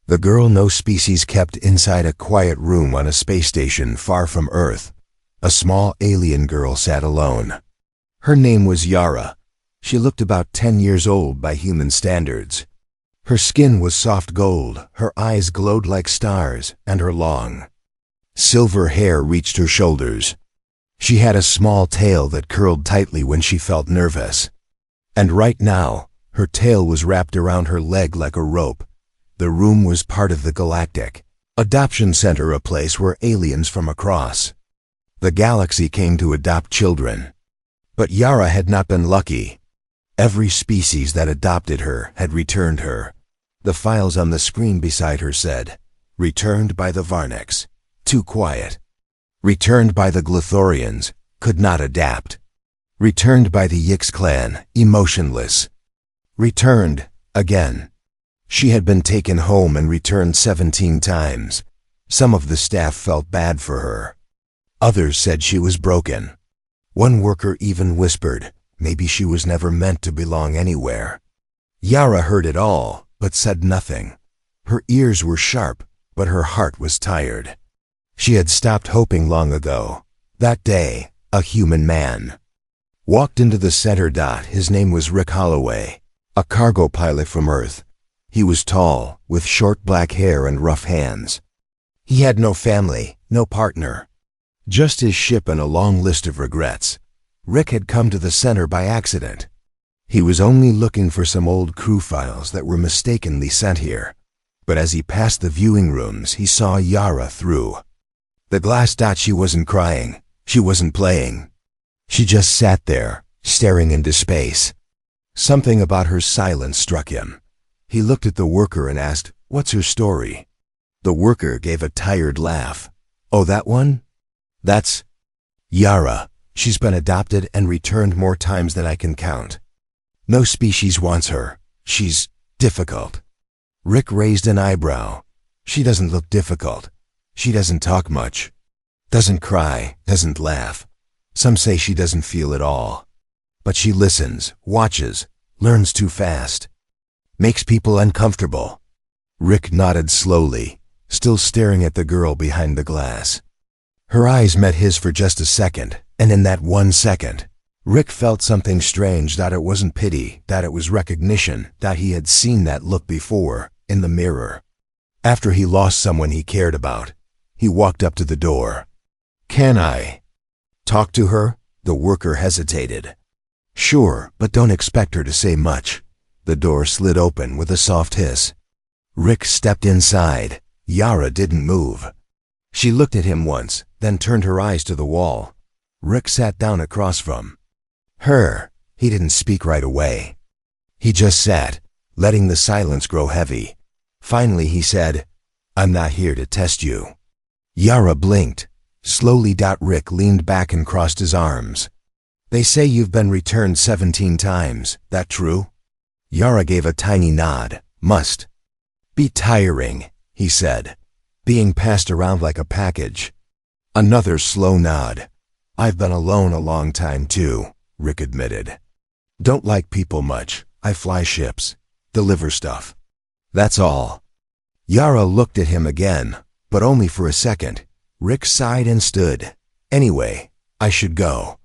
The girl no species kept inside a quiet room on a space station far from Earth. A small alien girl sat alone. Her name was Yara. She looked about 10 years old by human standards. Her skin was soft gold, her eyes glowed like stars, and her long, silver hair reached her shoulders. She had a small tail that curled tightly when she felt nervous. And right now, her tail was wrapped around her leg like a rope. The room was part of the Galactic Adoption Center, a place where aliens from across the galaxy came to adopt children. But Yara had not been lucky. Every species that adopted her had returned her. The files on the screen beside her said, "Returned by the Varniks, too quiet. Returned by the Glithorians, could not adapt. Returned by the Yix clan, emotionless. Returned, again." She had been taken home and returned 17 times. Some of the staff felt bad for her. Others said she was broken. One worker even whispered, maybe she was never meant to belong anywhere. Yara heard it all, but said nothing. Her ears were sharp, but her heart was tired. She had stopped hoping long ago. That day, a human man walked into the center. His name was Rick Holloway, a cargo pilot from Earth. He was tall, with short black hair and rough hands. He had no family, no partner. Just his ship and a long list of regrets. Rick had come to the center by accident. He was only looking for some old crew files that were mistakenly sent here. But as he passed the viewing rooms, he saw Yara through the glass. She wasn't crying. She wasn't playing. She just sat there, staring into space. Something about her silence struck him. He looked at the worker and asked, "What's her story?" The worker gave a tired laugh. "Oh, that one? That's Yara. She's been adopted and returned more times than I can count. No species wants her. She's difficult." Rick raised an eyebrow. "She doesn't look difficult. She doesn't talk much. Doesn't cry, doesn't laugh. Some say she doesn't feel at all. But she listens, watches, learns too fast. Makes people uncomfortable." Rick nodded slowly, still staring at the girl behind the glass. Her eyes met his for just a second, and in that 1 second, Rick felt something strange. That it wasn't pity, that it was recognition, that he had seen that look before, in the mirror. After he lost someone he cared about, he walked up to the door. "Can I talk to her?" The worker hesitated. "Sure, but don't expect her to say much." The door slid open with a soft hiss. Rick stepped inside. Yara didn't move. She looked at him once, then turned her eyes to the wall. Rick sat down across from her. He didn't speak right away. He just sat, letting the silence grow heavy. Finally he said, "I'm not here to test you." Yara blinked. Slowly. Rick leaned back and crossed his arms. "They say you've been returned 17 times. That true?" Yara gave a tiny nod. "Must be tiring," he said, "being passed around like a package." Another slow nod. "I've been alone a long time too," Rick admitted. "Don't like people much. I fly ships, deliver stuff. That's all." Yara looked at him again, but only for a second. Rick sighed and stood. "Anyway, I should go.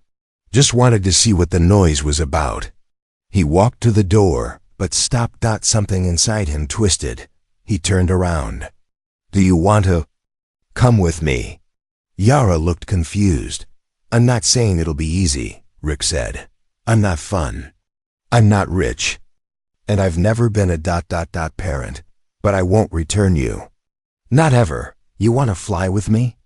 Just wanted to see what the noise was about." He walked to the door, but stopped. Something inside him twisted. He turned around. "Do you want to come with me?" Yara looked confused. "I'm not saying it'll be easy," Rick said. "I'm not fun. I'm not rich. And I've never been a parent. But I won't return you. Not ever. You want to fly with me?"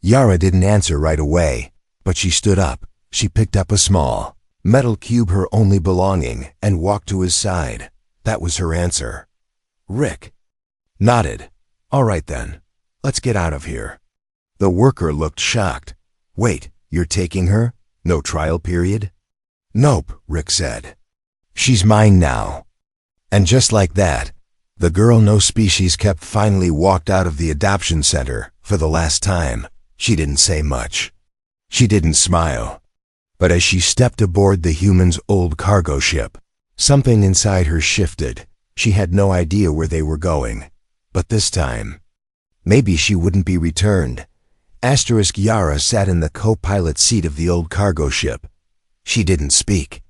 Yara didn't answer right away, but she stood up. She picked up a small metal cube, her only belonging, and walked to his side. That was her answer. Rick nodded. "All right then. Let's get out of here." The worker looked shocked. "Wait, you're taking her? No trial period?" "Nope," Rick said. "She's mine now." And just like that, the girl no species kept finally walked out of the adoption center for the last time. She didn't say much. She didn't smile. But as she stepped aboard the human's old cargo ship, something inside her shifted. She had no idea where they were going. But this time, maybe she wouldn't be returned. Yara sat in the co-pilot seat of the old cargo ship. She didn't speak.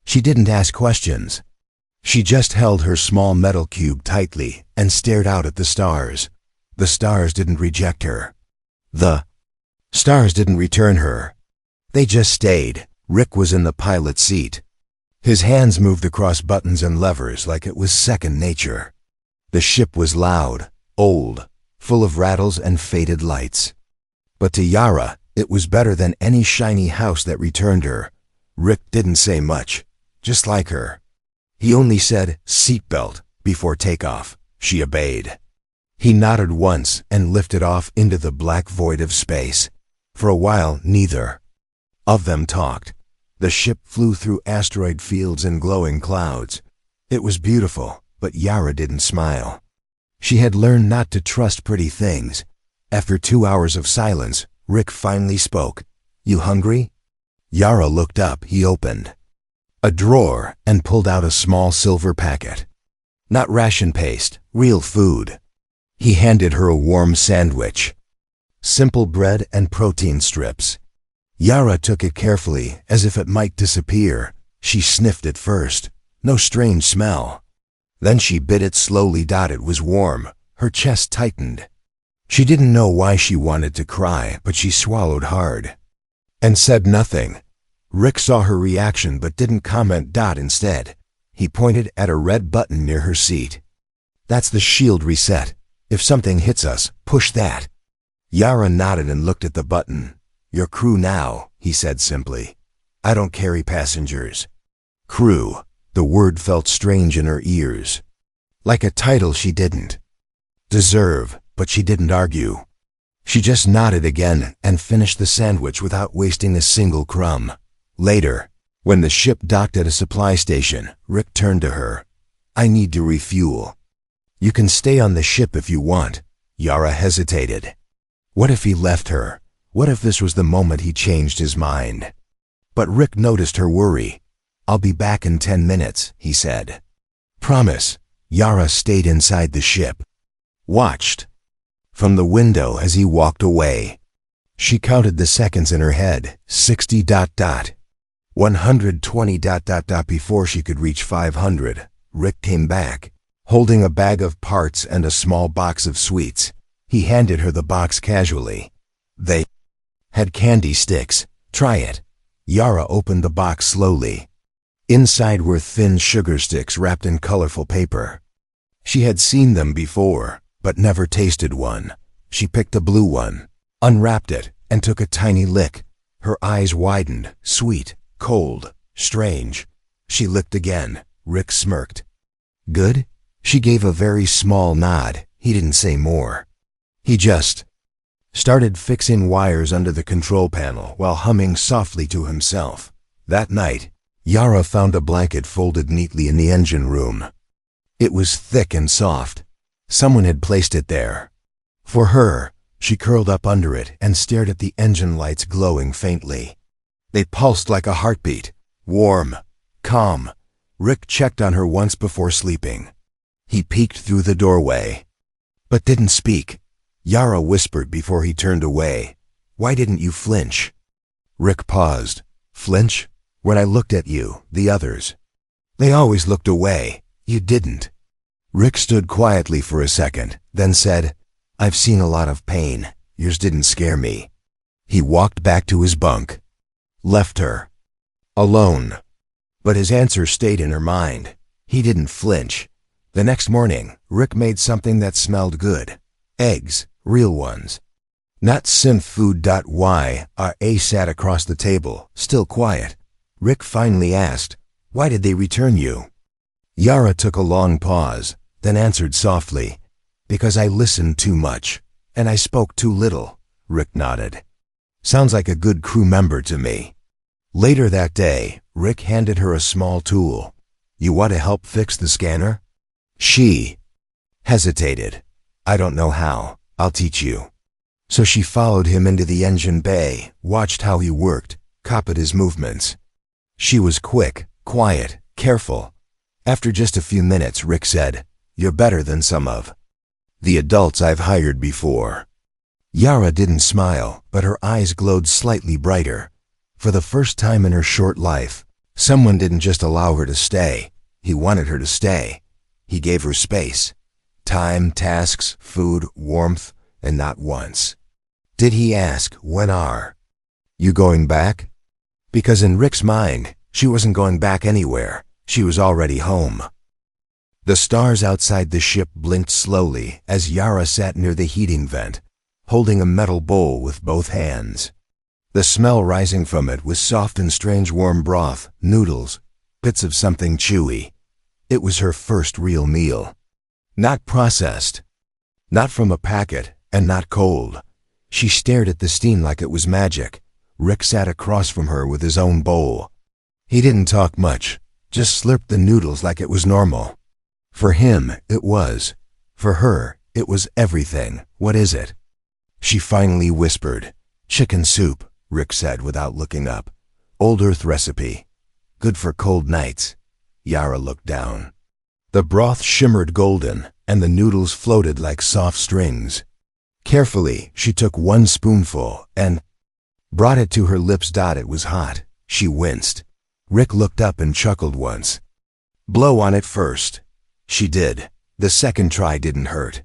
She didn't ask questions. She just held her small metal cube tightly and stared out at the stars. The stars didn't reject her. The stars didn't return her. They just stayed. Rick was in the pilot's seat. His hands moved across buttons and levers like it was second nature. The ship was loud, old, full of rattles and faded lights. But to Yara, it was better than any shiny house that returned her. Rick didn't say much, just like her. He only said, "Seatbelt," before takeoff. She obeyed. He nodded once and lifted off into the black void of space. For a while, neither of them talked. The ship flew through asteroid fields and glowing clouds. It was beautiful, but Yara didn't smile. She had learned not to trust pretty things. After 2 hours of silence, Rick finally spoke. "You hungry?" Yara looked up. He opened a drawer and pulled out a small silver packet. Not ration paste, real food. He handed her a warm sandwich. Simple bread and protein strips. Yara took it carefully, as if it might disappear. She sniffed it first. No strange smell. Then she bit it slowly. It was warm. Her chest tightened. She didn't know why she wanted to cry, but she swallowed hard and said nothing. Rick saw her reaction but didn't comment. Instead, he pointed at a red button near her seat. "That's the shield reset. If something hits us, push that." Yara nodded and looked at the button. "Your crew now," he said simply. "I don't carry passengers." Crew. The word felt strange in her ears. Like a title she didn't deserve, but she didn't argue. She just nodded again and finished the sandwich without wasting a single crumb. Later, when the ship docked at a supply station, Rick turned to her. "I need to refuel." "You can stay on the ship if you want." Yara hesitated. What if he left her? What if this was the moment he changed his mind? But Rick noticed her worry. "I'll be back in 10 minutes, he said. "Promise." Yara stayed inside the ship. Watched from the window as he walked away. She counted the seconds in her head. 60 120 before she could reach 500. Rick came back, holding a bag of parts and a small box of sweets. He handed her the box casually. They had candy sticks. "Try it." Yara opened the box slowly. Inside were thin sugar sticks wrapped in colorful paper. She had seen them before, but never tasted one. She picked a blue one, unwrapped it, and took a tiny lick. Her eyes widened, sweet, cold, strange. She licked again. Rick smirked. "Good?" She gave a very small nod. He didn't say more. He just started fixing wires under the control panel while humming softly to himself. That night, Yara found a blanket folded neatly in the engine room. It was thick and soft. Someone had placed it there. For her, she curled up under it and stared at the engine lights glowing faintly. They pulsed like a heartbeat. Warm, calm. Rick checked on her once before sleeping. He peeked through the doorway, but didn't speak. Yara whispered before he turned away. "Why didn't you flinch?" Rick paused. "Flinch? When I looked at you, the others. They always looked away. You didn't." Rick stood quietly for a second, then said, "I've seen a lot of pain. Yours didn't scare me." He walked back to his bunk. Left her alone. But his answer stayed in her mind. He didn't flinch. The next morning, Rick made something that smelled good. Eggs, real ones. Not synth food. Yara sat across the table, still quiet. Rick finally asked, "Why did they return you?" Yara took a long pause, then answered softly, "Because I listened too much, and I spoke too little." Rick nodded. "Sounds like a good crew member to me." Later that day, Rick handed her a small tool. "You want to help fix the scanner?" She hesitated. "I don't know how. I'll teach you." So she followed him into the engine bay, watched how he worked, copied his movements. She was quick, quiet, careful. After just a few minutes, Rick said, "You're better than some of The adults I've hired before. Yara didn't smile, but her eyes glowed slightly brighter. For the first time in her short life, someone didn't just allow her to stay. He wanted her to stay. He gave her space. Time, tasks, food, warmth, and not once did he ask, "When are you going back?" Because in Rick's mind, she wasn't going back anywhere. She was already home. The stars outside the ship blinked slowly as Yara sat near the heating vent, holding a metal bowl with both hands. The smell rising from it was soft and strange warm broth, noodles, bits of something chewy. It was her first real meal. Not processed. Not from a packet, and not cold. She stared at the steam like it was magic. Rick sat across from her with his own bowl. He didn't talk much, just slurped the noodles like it was normal. For him, it was. For her, it was everything. "What is it?" She finally whispered. "Chicken soup," Rick said without looking up. "Old Earth recipe. Good for cold nights." Yara looked down. The broth shimmered golden, and the noodles floated like soft strings. Carefully, she took one spoonful and brought it to her lips. It was hot. She winced. Rick looked up and chuckled once. "Blow on it first." She did. The second try didn't hurt.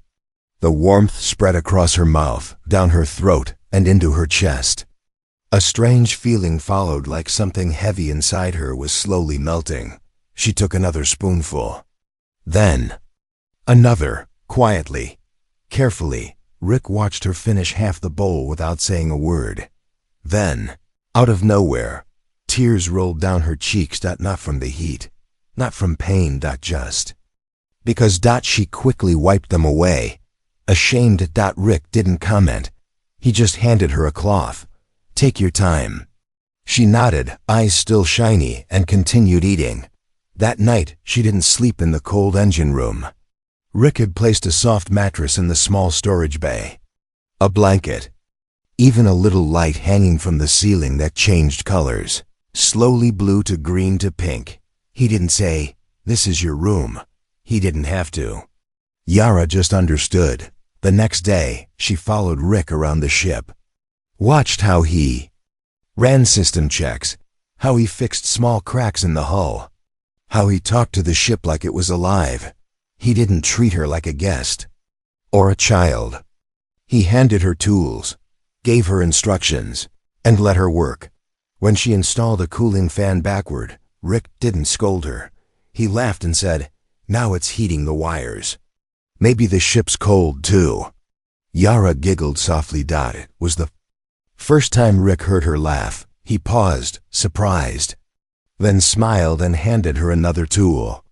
The warmth spread across her mouth, down her throat, and into her chest. A strange feeling followed, like something heavy inside her was slowly melting. She took another spoonful. Then another, quietly, carefully. Rick watched her finish half the bowl without saying a word. Then, out of nowhere, tears rolled down her cheeks. Not from the heat, not from pain. Just because. She quickly wiped them away. Ashamed. Rick didn't comment. He just handed her a cloth. "Take your time." She nodded, eyes still shiny, and continued eating. That night, she didn't sleep in the cold engine room. Rick had placed a soft mattress in the small storage bay. A blanket. Even a little light hanging from the ceiling that changed colors. Slowly blue to green to pink. He didn't say, "This is your room." He didn't have to. Yara just understood. The next day, she followed Rick around the ship. Watched how he ran system checks, how he fixed small cracks in the hull, how he talked to the ship like it was alive. He didn't treat her like a guest or a child. He handed her tools, gave her instructions, and let her work. When she installed a cooling fan backward, Rick didn't scold her. He laughed and said, "Now it's heating the wires. Maybe the ship's cold too." Yara giggled softly. It was the first time Rick heard her laugh. He paused, surprised, then smiled and handed her another tool.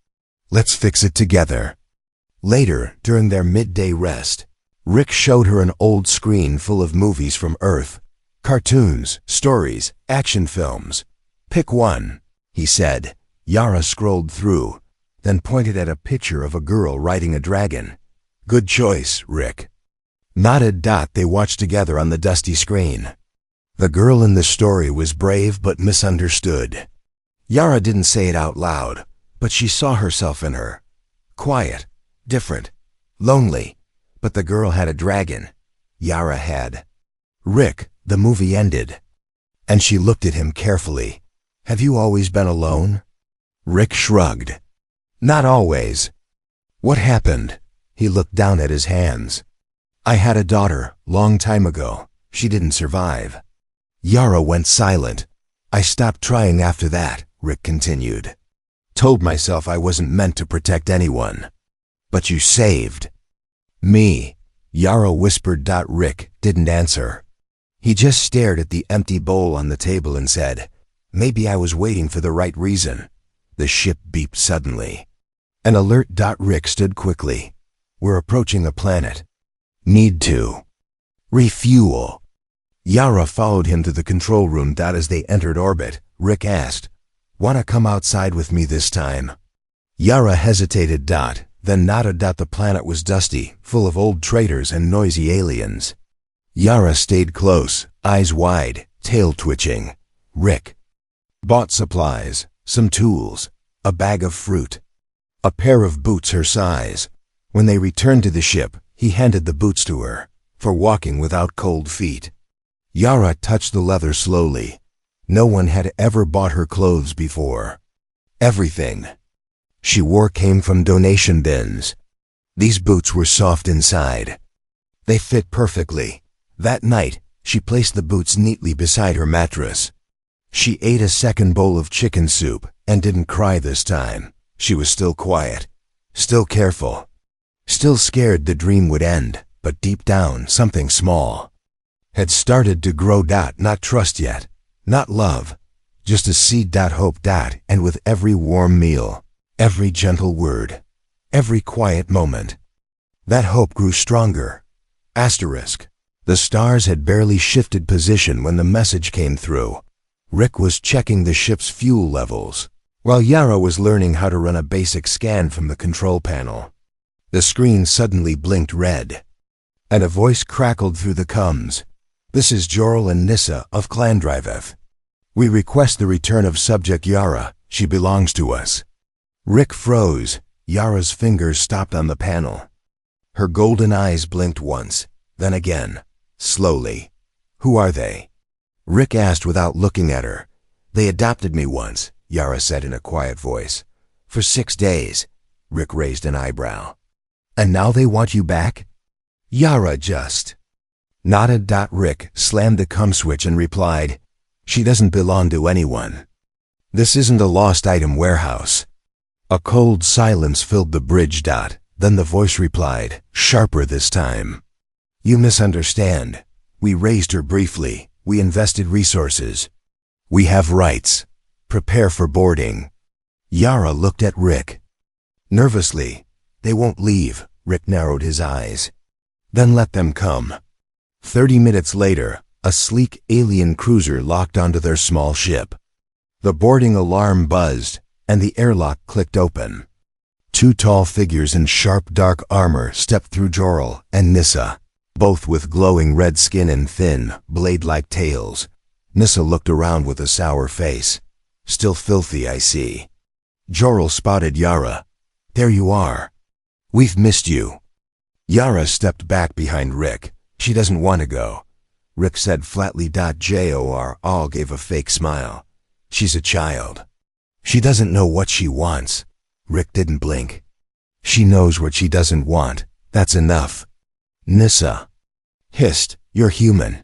"Let's fix it together." Later, during their midday rest, Rick showed her an old screen full of movies from Earth. Cartoons, stories, action films. "Pick one," he said. Yara scrolled through, then pointed at a picture of a girl riding a dragon. "Good choice, Rick." Nodded. They watched together on the dusty screen. The girl in the story was brave but misunderstood. Yara didn't say it out loud, but she saw herself in her. Quiet, different, lonely, but the girl had a dragon. Yara had Rick. The movie ended, and she looked at him carefully. "Have you always been alone?" Rick shrugged. "Not always." "What happened?" He looked down at his hands. "I had a daughter, long time ago. She didn't survive." Yara went silent. "I stopped trying after that," Rick continued. "Told myself I wasn't meant to protect anyone." "But you saved me," Yara whispered. Rick didn't answer. He just stared at the empty bowl on the table and said, "Maybe I was waiting for the right reason." The ship beeped suddenly. An alert. Rick stood quickly. "We're approaching a planet. Need to refuel." Yara followed him to the control room. As they entered orbit, Rick asked, "Wanna come outside with me this time?" Yara hesitated. Then nodded. The planet was dusty, full of old traitors and noisy aliens. Yara stayed close, eyes wide, tail twitching. Rick bought supplies, some tools, a bag of fruit, a pair of boots her size. When they returned to the ship, He handed the boots to her, for walking without cold feet. Yara touched the leather slowly. No one had ever bought her clothes before. Everything she wore came from donation bins. These boots were soft inside. They fit perfectly. That night, she placed the boots neatly beside her mattress. She ate a second bowl of chicken soup and didn't cry this time. She was still quiet, still careful, still scared the dream would end, but deep down something small had started to grow. Not trust yet, not love, just a seed. Hope. And with every warm meal, every gentle word, every quiet moment, that hope grew stronger. Asterisk. The stars had barely shifted position when the message came through. Rick was checking the ship's fuel levels, while Yara was learning how to run a basic scan from the control panel. The screen suddenly blinked red, and a voice crackled through the comms. "This is Jorel and Nissa of Clandriveth. We request the return of subject Yara. She belongs to us." Rick froze. Yara's fingers stopped on the panel. Her golden eyes blinked once, then again, slowly. "Who are they?" Rick asked without looking at her. "They adopted me once," Yara said in a quiet voice. "For 6 days." Rick raised an eyebrow. "And now they want you back?" Yara just nodded. Rick slammed the comm switch and replied, "She doesn't belong to anyone. This isn't a lost item warehouse." A cold silence filled the bridge. Then the voice replied, sharper this time. "You misunderstand. We raised her briefly. We invested resources. We have rights. Prepare for boarding." Yara looked at Rick nervously. "They won't leave." Rick narrowed his eyes. "Then let them come." 30 minutes later, a sleek alien cruiser locked onto their small ship. The boarding alarm buzzed, and the airlock clicked open. 2 tall figures in sharp dark armor stepped through. Jorel and Nissa, both with glowing red skin and thin, blade-like tails. Nissa looked around with a sour face. "Still filthy, I see." Jorel spotted Yara. "There you are. We've missed you." Yara stepped back behind Rick. "She doesn't want to go," Rick said flatly. Jor all gave a fake smile. "She's a child. She doesn't know what she wants." Rick didn't blink. "She knows what she doesn't want. That's enough." Nissa hissed, "You're human.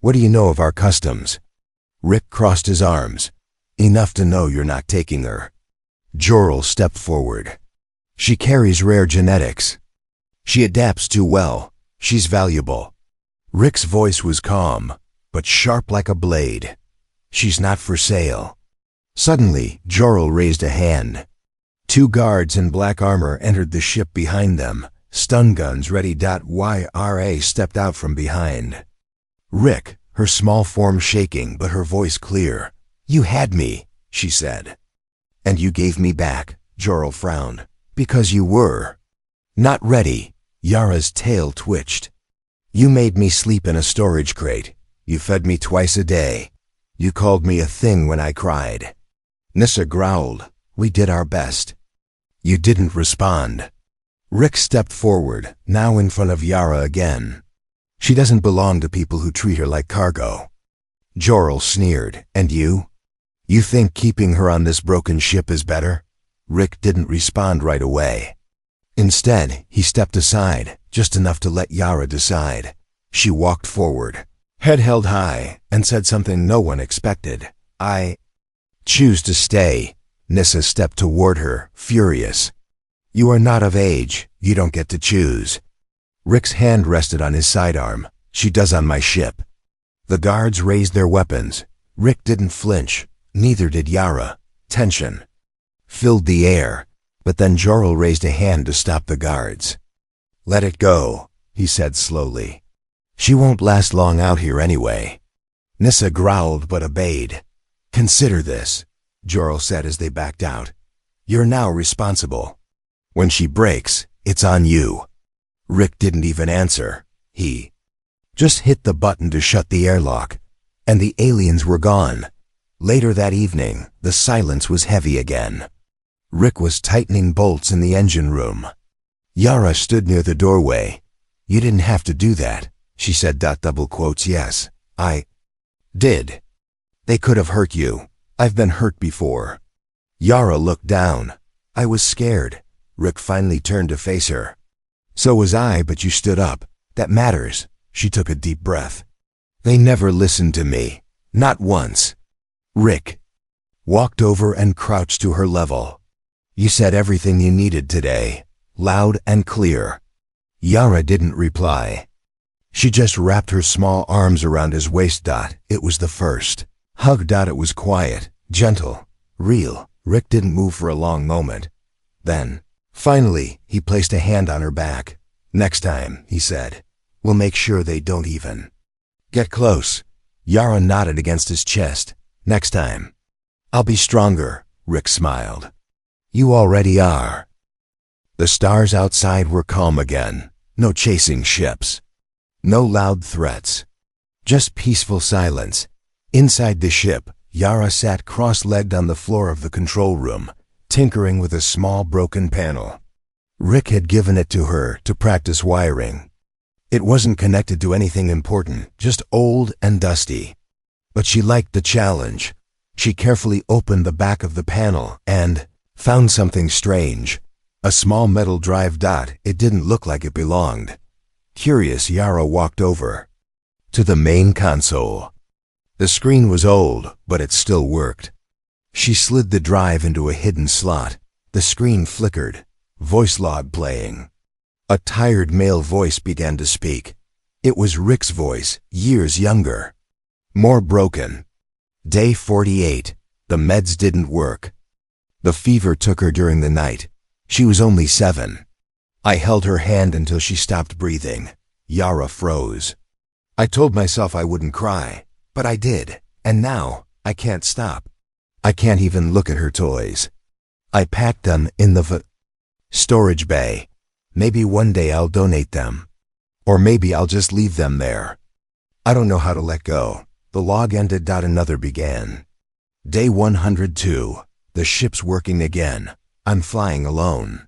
What do you know of our customs?" Rick crossed his arms. "Enough to know you're not taking her." Jorel stepped forward. "She carries rare genetics. She adapts too well. She's valuable." Rick's voice was calm, but sharp like a blade. "She's not for sale." Suddenly, Jorel raised a hand. 2 guards in black armor entered the ship behind them, stun guns ready. Yara stepped out from behind Rick, her small form shaking but her voice clear. "You had me," she said. "And you gave me back," Jorel frowned. "Because you were not ready." Yara's tail twitched. "You made me sleep in a storage crate. You fed me twice a day. You called me a thing when I cried." Nissa growled. "We did our best. You didn't respond." Rick stepped forward, now in front of Yara again. "She doesn't belong to people who treat her like cargo." Jorel sneered. "And you? You think keeping her on this broken ship is better?" Rick didn't respond right away. Instead, he stepped aside, just enough to let Yara decide. She walked forward, head held high, and said something no one expected. "I choose to stay." Nissa stepped toward her, furious. "You are not of age. You don't get to choose." Rick's hand rested on his sidearm. "She does on my ship." The guards raised their weapons. Rick didn't flinch. Neither did Yara. Tension filled the air, but then Jorel raised a hand to stop the guards. "Let it go," he said slowly. "She won't last long out here anyway." Nissa growled but obeyed. "Consider this," Jorel said as they backed out. "You're now responsible. When she breaks, it's on you." Rick didn't even answer. He just hit the button to shut the airlock, and the aliens were gone. Later that evening, the silence was heavy again. Rick was tightening bolts in the engine room. Yara stood near the doorway. You didn't have to do that, she said. Double quotes. Yes, I did. They could have hurt you. I've been hurt before. Yara looked down. I was scared. Rick finally turned to face her. So was I, but you stood up. That matters. She took a deep breath. They never listened to me. Not once. Rick walked over and crouched to her level. You said everything you needed today, loud and clear. Yara didn't reply. She just wrapped her small arms around his waist. It was the first hug. It was quiet, gentle, real. Rick didn't move for a long moment. Then, finally, he placed a hand on her back. Next time, he said, we'll make sure they don't even get close. Yara nodded against his chest. Next time. I'll be stronger, Rick smiled. You already are. The stars outside were calm again. No chasing ships. No loud threats. Just peaceful silence. Inside the ship, Yara sat cross-legged on the floor of the control room, tinkering with a small broken panel. Rick had given it to her to practice wiring. It wasn't connected to anything important, just old and dusty. But she liked the challenge. She carefully opened the back of the panel and found something strange. A small metal drive. It didn't look like it belonged. Curious, Yara walked over to the main console. The screen was old, but it still worked. She slid the drive into a hidden slot. The screen flickered. Voice log playing. A tired male voice began to speak. It was Rick's voice, years younger. More broken. Day 48. The meds didn't work. The fever took her during the night. She was only 7. I held her hand until she stopped breathing. Yara froze. I told myself I wouldn't cry, but I did, and now I can't stop. I can't even look at her toys. I packed them in the storage bay. Maybe one day I'll donate them. Or maybe I'll just leave them there. I don't know how to let go. The log ended. Another began. Day 102. The ship's working again. I'm flying alone.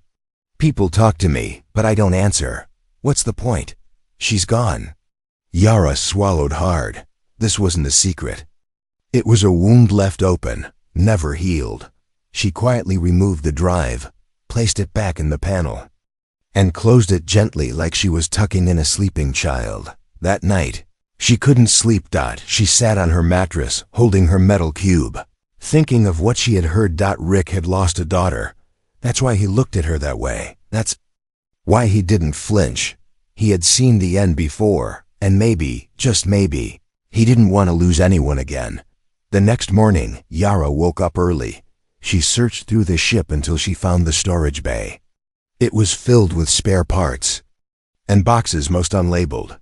People talk to me, but I don't answer. What's the point? She's gone. Yara swallowed hard. This wasn't a secret. It was a wound left open, never healed. She quietly removed the drive, placed it back in the panel, and closed it gently like she was tucking in a sleeping child. That night, she couldn't sleep. She sat on her mattress, holding her metal cube, thinking of what she had heard. Rick had lost a daughter. That's why he looked at her that way. That's why he didn't flinch. He had seen the end before, and maybe, just maybe, he didn't want to lose anyone again. The next morning, Yara woke up early. She searched through the ship until she found the storage bay. It was filled with spare parts and boxes, most unlabeled.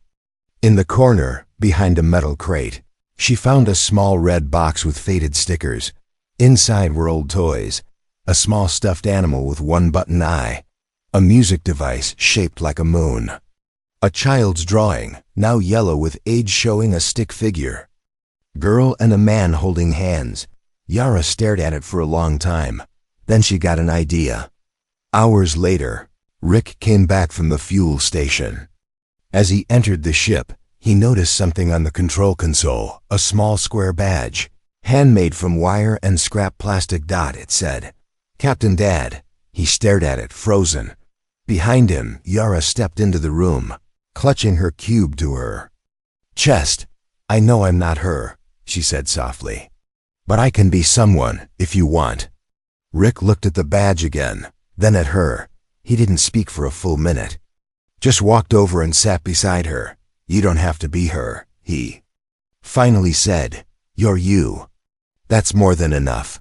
In the corner, behind a metal crate, she found a small red box with faded stickers. Inside were old toys, a small stuffed animal with one button eye, a music device shaped like a moon, a child's drawing, now yellow with age showing a stick figure, girl and a man holding hands. Yara stared at it for a long time. Then she got an idea. Hours later, Rick came back from the fuel station. As he entered the ship, he noticed something on the control console, a small square badge, handmade from wire and scrap plastic. It said, Captain Dad. He stared at it, frozen. Behind him, Yara stepped into the room, clutching her cube to her chest. I know I'm not her, she said softly, but I can be someone if you want. Rick looked at the badge again, then at her. He didn't speak for a full minute. Just walked over and sat beside her. You don't have to be her, he finally said. You're you. That's more than enough.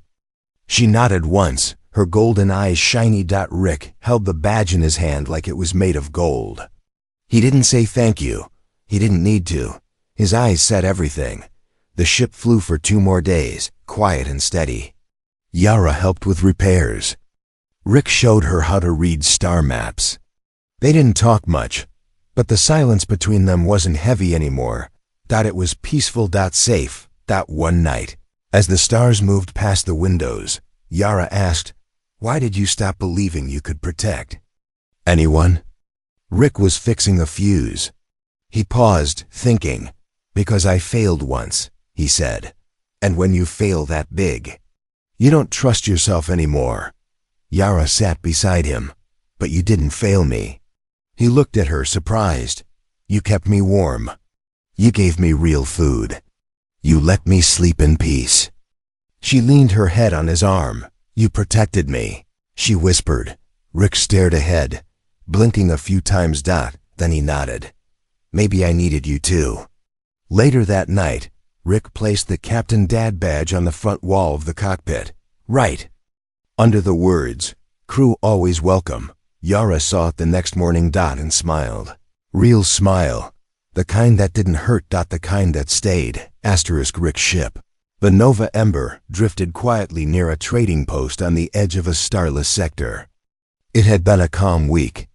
She nodded once, her golden eyes shiny. Rick held the badge in his hand like it was made of gold. He didn't say thank you. He didn't need to. His eyes said everything. The ship flew for 2 more days, quiet and steady. Yara helped with repairs. Rick showed her how to read star maps. They didn't talk much, but the silence between them wasn't heavy anymore. It was peaceful. Safe. One night, as the stars moved past the windows, Yara asked, why did you stop believing you could protect anyone? Rick was fixing a fuse. He paused, thinking. "Because I failed once," he said. "And when you fail that big, you don't trust yourself anymore." Yara sat beside him. "But you didn't fail me." He looked at her, surprised. "You kept me warm. You gave me real food. You let me sleep in peace." She leaned her head on his arm. "You protected me," she whispered. Rick stared ahead, blinking a few times. Then he nodded. "Maybe I needed you too." Later that night, Rick placed the Captain Dad badge on the front wall of the cockpit. Right under the words, "Crew always welcome." Yara saw it the next morning. And smiled. Real smile. The kind that didn't hurt. The kind that stayed. Rick's ship, the Nova Ember, drifted quietly near a trading post on the edge of a starless sector. It had been a calm week.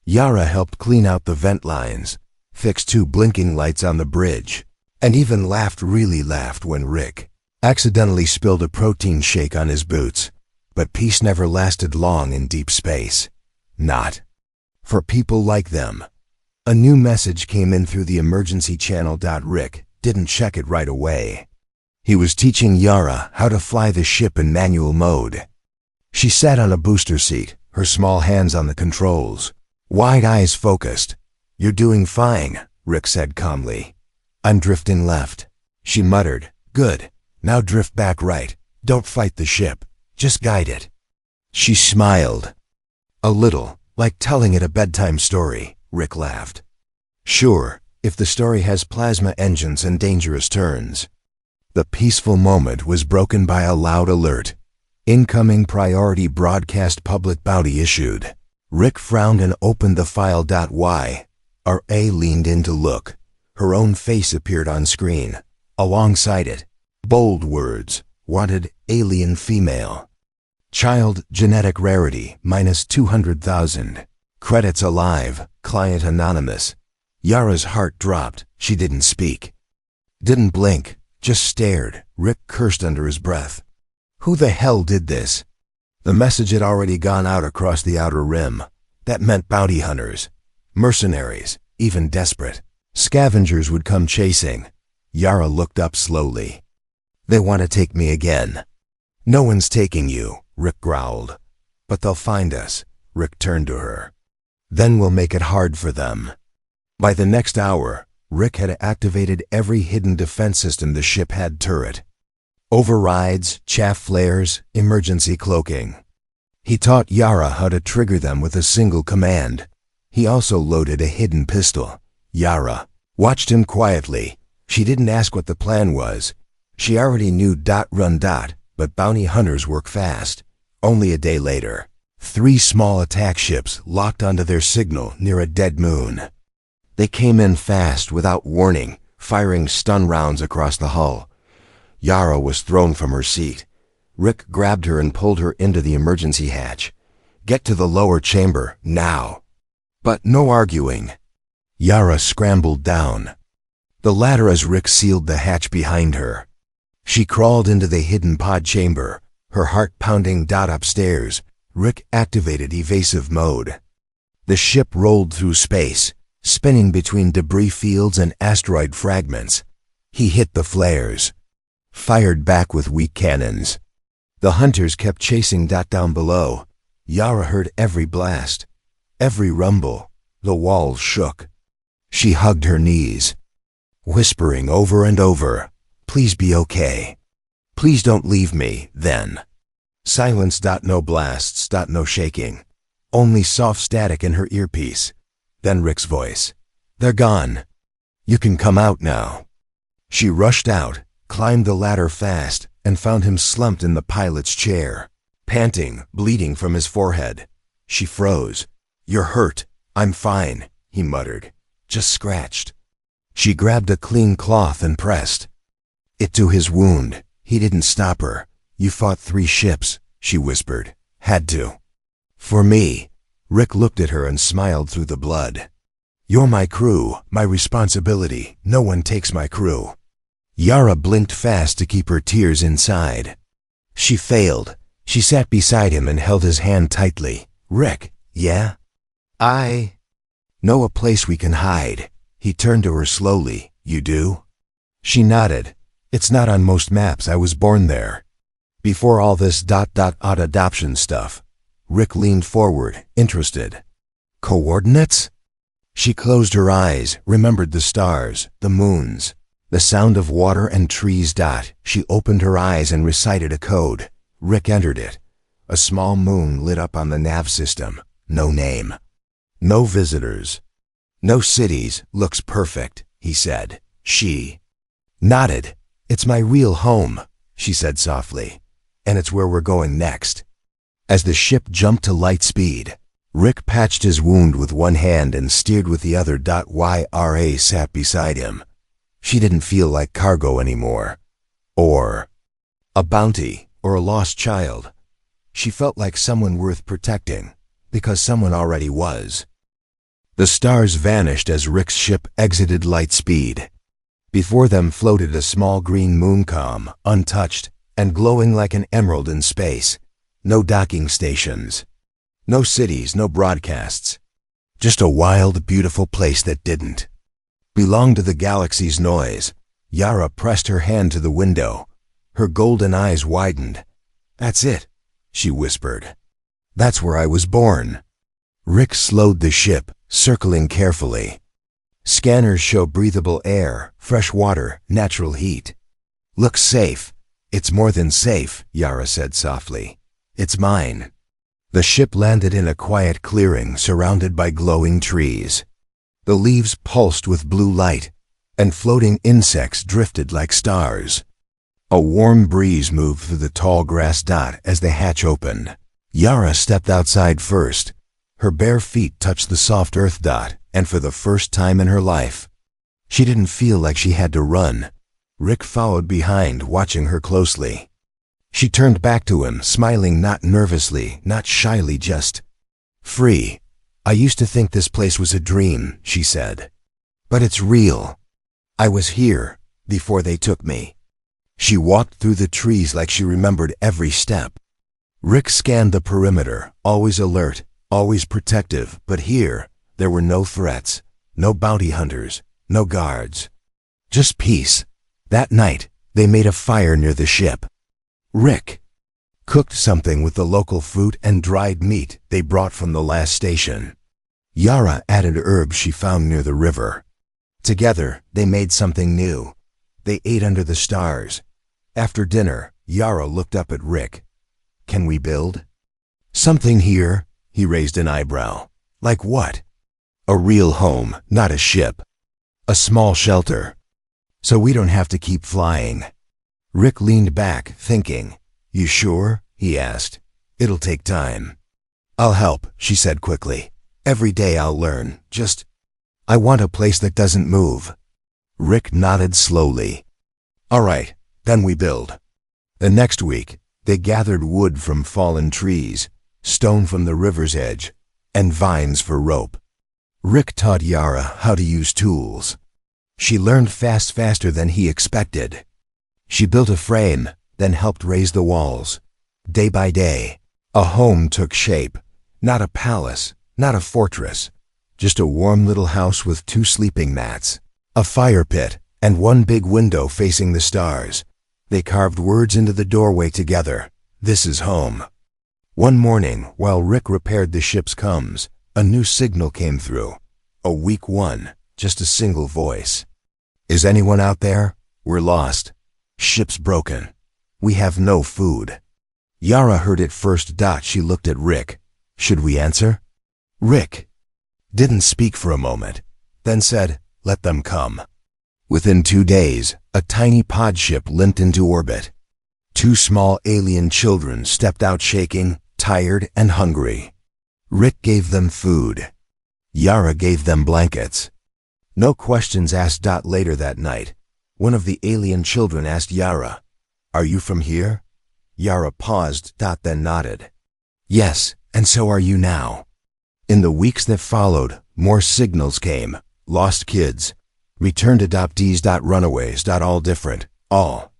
Yara helped clean out the vent lines, fixed 2 blinking lights on the bridge, and even really laughed when Rick accidentally spilled a protein shake on his boots. But peace never lasted long in deep space. Not for people like them. A new message came in through the emergency channel. Rick didn't check it right away. He was teaching Yara how to fly the ship in manual mode. She sat on a booster seat, her small hands on the controls, wide eyes focused. "You're doing fine," Rick said calmly. "I'm drifting left," she muttered. "Good. Now drift back right. Don't fight the ship. Just guide it." She smiled. "A little, like telling it a bedtime story," Rick laughed. "Sure, if the story has plasma engines and dangerous turns." The peaceful moment was broken by a loud alert. "Incoming priority broadcast, public bounty issued." Rick frowned and opened the file. Yara leaned in to look. Her own face appeared on screen. Alongside it, bold words, "Wanted, alien female. Child, genetic rarity, -200,000. Credits alive, client anonymous." Yara's heart dropped. She didn't speak. Didn't blink, just stared. Rick cursed under his breath. Who the hell did this? The message had already gone out across the outer rim. That meant bounty hunters, mercenaries, even desperate scavengers would come chasing. Yara looked up slowly. "They want to take me again." "No one's taking you," Rick growled. "But they'll find us." Rick turned to her. "Then we'll make it hard for them." By the next hour, Rick had activated every hidden defense system the ship had. Turret overrides, chaff flares, emergency cloaking. He taught Yara how to trigger them with a single command. He also loaded a hidden pistol. Yara watched him quietly. She didn't ask what the plan was. She already knew. Run. But bounty hunters work fast. Only a day later, 3 small attack ships locked onto their signal near a dead moon. They came in fast, without warning, firing stun rounds across the hull. Yara was thrown from her seat. Rick grabbed her and pulled her into the emergency hatch. "Get to the lower chamber, now." But no arguing. Yara scrambled down the ladder as Rick sealed the hatch behind her. She crawled into the hidden pod chamber, her heart pounding. Upstairs, Rick activated evasive mode. The ship rolled through space, spinning between debris fields and asteroid fragments. He hit the flares, fired back with weak cannons. The hunters kept chasing. Down below, Yara heard every blast, every rumble. The walls shook. She hugged her knees, whispering over and over, "Please be okay. Please don't leave me." Then silence. No blasts. No shaking. Only soft static in her earpiece. Then Rick's voice. "They're gone. You can come out now." She rushed out, climbed the ladder fast, and found him slumped in the pilot's chair, panting, bleeding from his forehead. She froze. "You're hurt." "I'm fine," he muttered. "Just scratched." She grabbed a clean cloth and pressed it to his wound. He didn't stop her. "You fought 3 ships," she whispered. "Had to. For me." Rick looked at her and smiled through the blood. "You're my crew, my responsibility. No one takes my crew." Yara blinked fast to keep her tears inside. She failed. She sat beside him and held his hand tightly. "Rick, yeah? Know a place we can hide? He turned to her slowly. You do? She nodded. It's not on most maps. I was born there. Before all this odd adoption stuff. Rick leaned forward, interested. Coordinates? She closed her eyes, remembered the stars, the moons, the sound of water and trees. She opened her eyes and recited a code. Rick entered it. A small moon lit up on the nav system. No name. No visitors. No cities. Looks perfect, he said. She nodded. It's my real home, she said softly. And it's where we're going next. As the ship jumped to light speed, Rick patched his wound with one hand and steered with the other. Yara sat beside him. She didn't feel like cargo anymore. Or a bounty, or a lost child. She felt like someone worth protecting, because someone already was. The stars vanished as Rick's ship exited light speed. Before them floated a small green moon, calm, untouched, and glowing like an emerald in space. No docking stations. No cities, no broadcasts. Just a wild, beautiful place that didn't belong to the galaxy's noise. Yara pressed her hand to the window. Her golden eyes widened. That's it, she whispered. That's where I was born. Rick slowed the ship, circling carefully. Scanners show breathable air, fresh water, natural heat. Looks safe. It's more than safe, Yara said softly. It's mine. The ship landed in a quiet clearing surrounded by glowing trees. The leaves pulsed with blue light, and floating insects drifted like stars. A warm breeze moved through the tall grass as the hatch opened. Yara stepped outside first. Her bare feet touched the soft earth, and for the first time in her life, she didn't feel like she had to run. Rick followed behind, watching her closely. She turned back to him, smiling, not nervously, not shyly, just free. I used to think this place was a dream, she said. But it's real. I was here before they took me. She walked through the trees like she remembered every step. Rick scanned the perimeter, always alert, always protective, but here, there were no threats, no bounty hunters, no guards. Just peace. That night, they made a fire near the ship. Rick cooked something with the local fruit and dried meat they brought from the last station. Yara added herbs she found near the river. Together, they made something new. They ate under the stars. After dinner, Yara looked up at Rick. Can we build something here? He raised an eyebrow. Like what? A real home, not a ship. A small shelter. So we don't have to keep flying. Rick leaned back, thinking. You sure? He asked. It'll take time. I'll help, she said quickly. Every day I'll learn. I want a place that doesn't move. Rick nodded slowly. All right, then we build. The next week, they gathered wood from fallen trees, stone from the river's edge, and vines for rope. Rick taught Yara how to use tools. She learned faster than he expected. She built a frame, then helped raise the walls. Day by day, a home took shape. Not a palace, not a fortress, just a warm little house with 2 sleeping mats, a fire pit, and one big window facing the stars. They carved words into the doorway together. This is home. One morning, while Rick repaired the ship's comms, a new signal came through. A weak one, just a single voice. Is anyone out there? We're lost. Ship's broken. We have no food. Yara heard it first. She looked at Rick. Should we answer? Rick didn't speak for a moment, then said, let them come. Within 2 days, a tiny pod ship limped into orbit. 2 small alien children stepped out shaking, tired and hungry. Rick gave them food. Yara gave them blankets. No questions asked. Later that night, one of the alien children asked Yara, Are you from here? Yara paused, then nodded. Yes, and so are you now. In the weeks that followed, more signals came. Lost kids, returned adoptees. Runaways. All different, all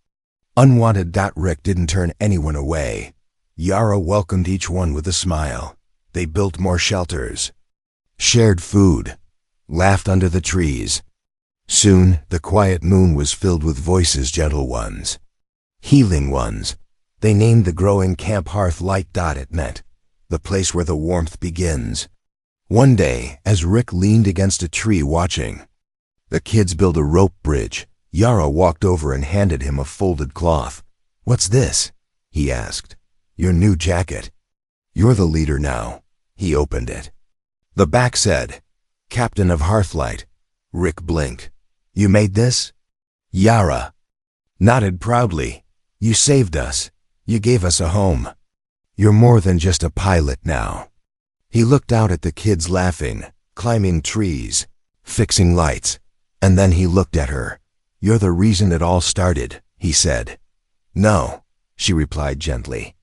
unwanted. Rick didn't turn anyone away. Yara welcomed each one with a smile. They built more shelters, shared food, laughed under the trees. Soon, the quiet moon was filled with voices, gentle ones, healing ones. They named the growing camp hearth light. It meant the place where the warmth begins. One day, as Rick leaned against a tree watching the kids build a rope bridge, Yara walked over and handed him a folded cloth. "What's this?" he asked. "Your new jacket. You're the leader now." He opened it. The back said, "Captain of Hearthlight." Rick blinked. "You made this?" Yara nodded proudly. "You saved us. You gave us a home. You're more than just a pilot now." He looked out at the kids laughing, climbing trees, fixing lights, and then he looked at her. "You're the reason it all started," he said. "No," she replied gently.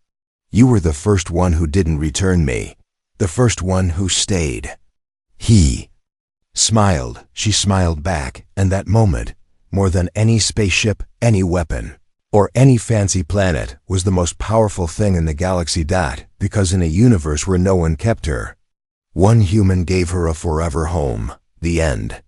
"You were the first one who didn't return me, the first one who stayed." He smiled. She smiled back, and that moment, more than any spaceship, any weapon, or any fancy planet, was the most powerful thing in the galaxy. Because in a universe where no one kept her, one human gave her a forever home. The end.